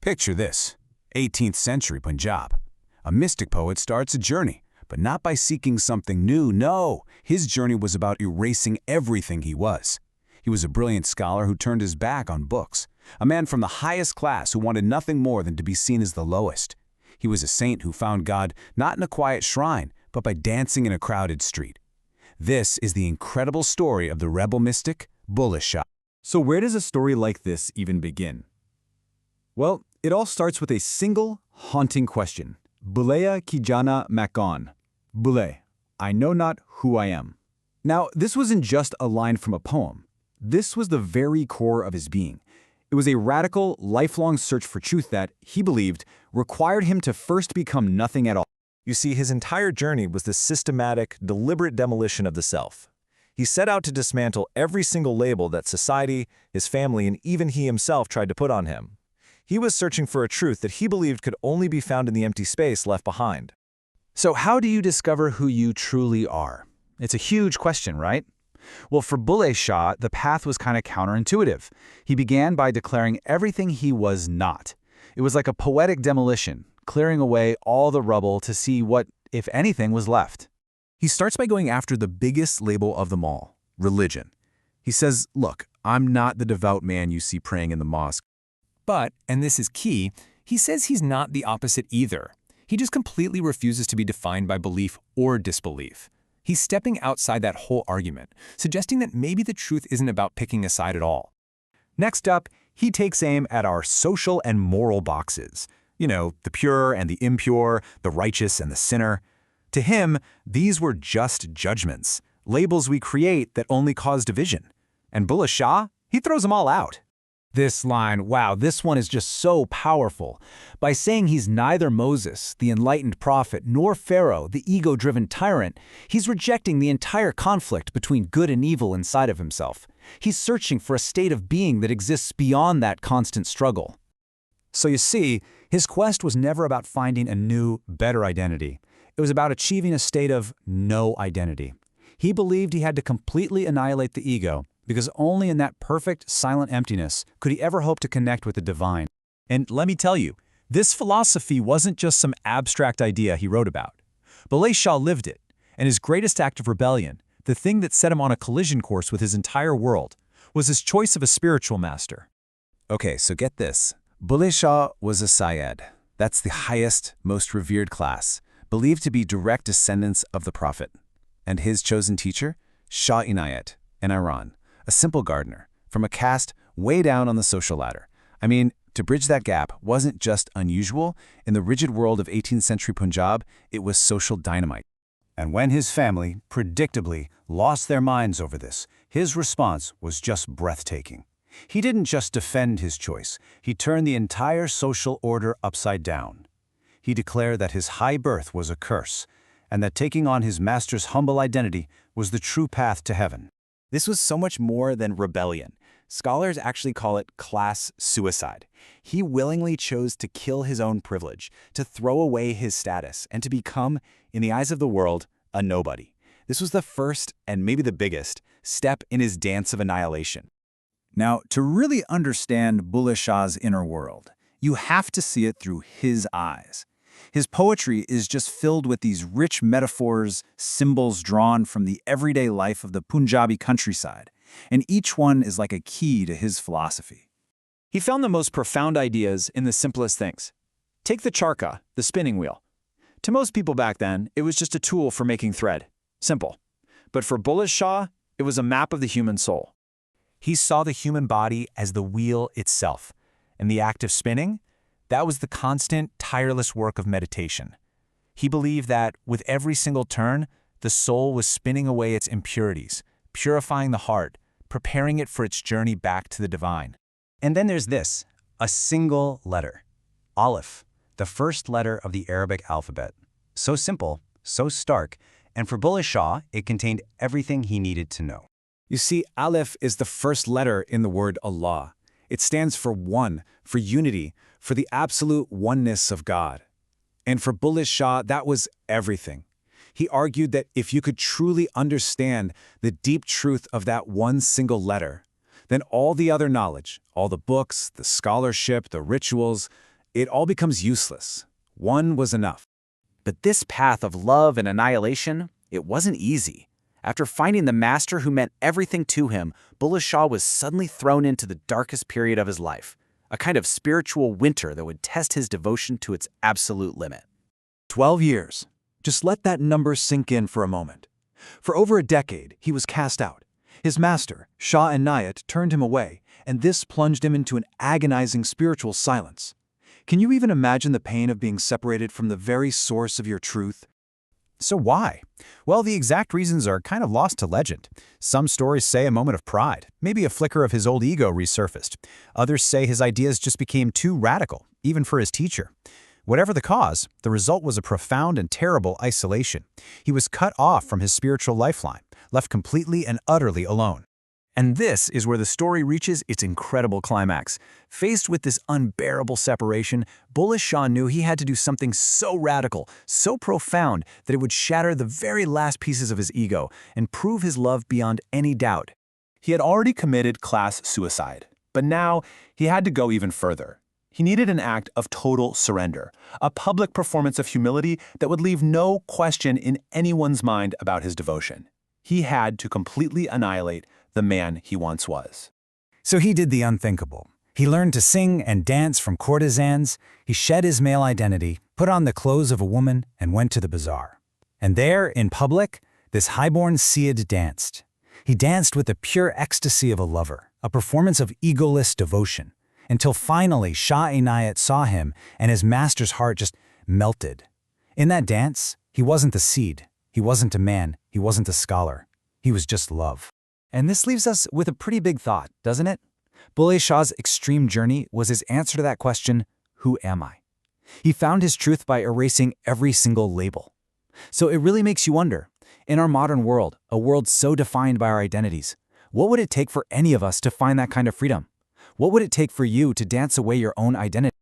Picture this, 18th century Punjab. A mystic poet starts a journey, but not by seeking something new, no. His journey was about erasing everything he was. He was a brilliant scholar who turned his back on books, a man from the highest class who wanted nothing more than to be seen as the lowest. He was a saint who found God not in a quiet shrine, but by dancing in a crowded street. This is the incredible story of the rebel mystic, Bulleh Shah. So where does a story like this even begin? Well, it all starts with a single, haunting question. Bulleh ki jana makan. Bulleh, I know not who I am. Now, this wasn't just a line from a poem. This was the very core of his being. It was a radical, lifelong search for truth that, he believed, required him to first become nothing at all. You see, his entire journey was the systematic, deliberate demolition of the self. He set out to dismantle every single label that society, his family, and even he himself tried to put on him. He was searching for a truth that he believed could only be found in the empty space left behind. So how do you discover who you truly are? It's a huge question, right? Well, for Bulleh Shah, the path was kind of counterintuitive. He began by declaring everything he was not. It was like a poetic demolition, clearing away all the rubble to see what, if anything, was left. He starts by going after the biggest label of them all, religion. He says, look, I'm not the devout man you see praying in the mosque. But, and this is key, he says he's not the opposite either. He just completely refuses to be defined by belief or disbelief. He's stepping outside that whole argument, suggesting that maybe the truth isn't about picking a side at all. Next up, he takes aim at our social and moral boxes. You know, the pure and the impure, the righteous and the sinner. To him, these were just judgments, labels we create that only cause division. And Bulleh Shah, he throws them all out. This line, wow, this one is just so powerful. By saying he's neither Moses, the enlightened prophet, nor Pharaoh, the ego-driven tyrant, he's rejecting the entire conflict between good and evil inside of himself. He's searching for a state of being that exists beyond that constant struggle. So you see, his quest was never about finding a new, better identity. It was about achieving a state of no identity. He believed he had to completely annihilate the ego, because only in that perfect, silent emptiness could he ever hope to connect with the divine. And let me tell you, this philosophy wasn't just some abstract idea he wrote about. Bulleh Shah lived it, and his greatest act of rebellion, the thing that set him on a collision course with his entire world, was his choice of a spiritual master. Okay, so get this. Bulleh Shah was a Sayyid. That's the highest, most revered class, believed to be direct descendants of the Prophet. And his chosen teacher, Shah Inayat, in Iran, a simple gardener, from a caste way down on the social ladder. I mean, to bridge that gap wasn't just unusual. In the rigid world of 18th century Punjab, it was social dynamite. And when his family, predictably, lost their minds over this, his response was just breathtaking. He didn't just defend his choice, he turned the entire social order upside down. He declared that his high birth was a curse, and that taking on his master's humble identity was the true path to heaven. This was so much more than rebellion. Scholars actually call it class suicide. He willingly chose to kill his own privilege, to throw away his status, and to become, in the eyes of the world, a nobody. This was the first, and maybe the biggest, step in his dance of annihilation. Now, to really understand Bulleh Shah's inner world, you have to see it through his eyes. His poetry is just filled with these rich metaphors, symbols drawn from the everyday life of the Punjabi countryside, and each one is like a key to his philosophy. He found the most profound ideas in the simplest things. Take the charkha, the spinning wheel. To most people back then, it was just a tool for making thread. Simple. But for Bulleh Shah, it was a map of the human soul. He saw the human body as the wheel itself, and the act of spinning, that was the constant, tireless work of meditation. He believed that, with every single turn, the soul was spinning away its impurities, purifying the heart, preparing it for its journey back to the divine. And then there's this, a single letter. Aleph, the first letter of the Arabic alphabet. So simple, so stark, and for Bulleh Shah, it contained everything he needed to know. You see, Aleph is the first letter in the word Allah. It stands for one, for unity, for the absolute oneness of God. And for Bulleh Shah, that was everything. He argued that if you could truly understand the deep truth of that one single letter, then all the other knowledge, all the books, the scholarship, the rituals, It all becomes useless. One was enough. But this path of love and annihilation, it wasn't easy. After finding the master who meant everything to him, Bulleh Shah was suddenly thrown into the darkest period of his life, a kind of spiritual winter that would test his devotion to its absolute limit. 12 years. Just let that number sink in for a moment. For over a decade, he was cast out. His master, Shah Inayat, turned him away, and this plunged him into an agonizing spiritual silence. Can you even imagine the pain of being separated from the very source of your truth? So why? Well, the exact reasons are kind of lost to legend. Some stories say a moment of pride, maybe a flicker of his old ego resurfaced. Others say his ideas just became too radical, even for his teacher. Whatever the cause, the result was a profound and terrible isolation. He was cut off from his spiritual lifeline, left completely and utterly alone. And this is where the story reaches its incredible climax. Faced with this unbearable separation, Bulleh Shah knew he had to do something so radical, so profound, that it would shatter the very last pieces of his ego and prove his love beyond any doubt. He had already committed class suicide, but now he had to go even further. He needed an act of total surrender, a public performance of humility that would leave no question in anyone's mind about his devotion. He had to completely annihilate the man he once was. So he did the unthinkable. He learned to sing and dance from courtesans. He shed his male identity, put on the clothes of a woman, and went to the bazaar. And there, in public, this highborn Syed danced. He danced with the pure ecstasy of a lover, a performance of egoless devotion, until finally Shah Inayat saw him and his master's heart just melted. In that dance, he wasn't the seed, he wasn't a man, he wasn't a scholar. He was just love. And this leaves us with a pretty big thought, doesn't it? Bulleh Shah's extreme journey was his answer to that question, who am I? He found his truth by erasing every single label. So it really makes you wonder, in our modern world, a world so defined by our identities, what would it take for any of us to find that kind of freedom? What would it take for you to dance away your own identity?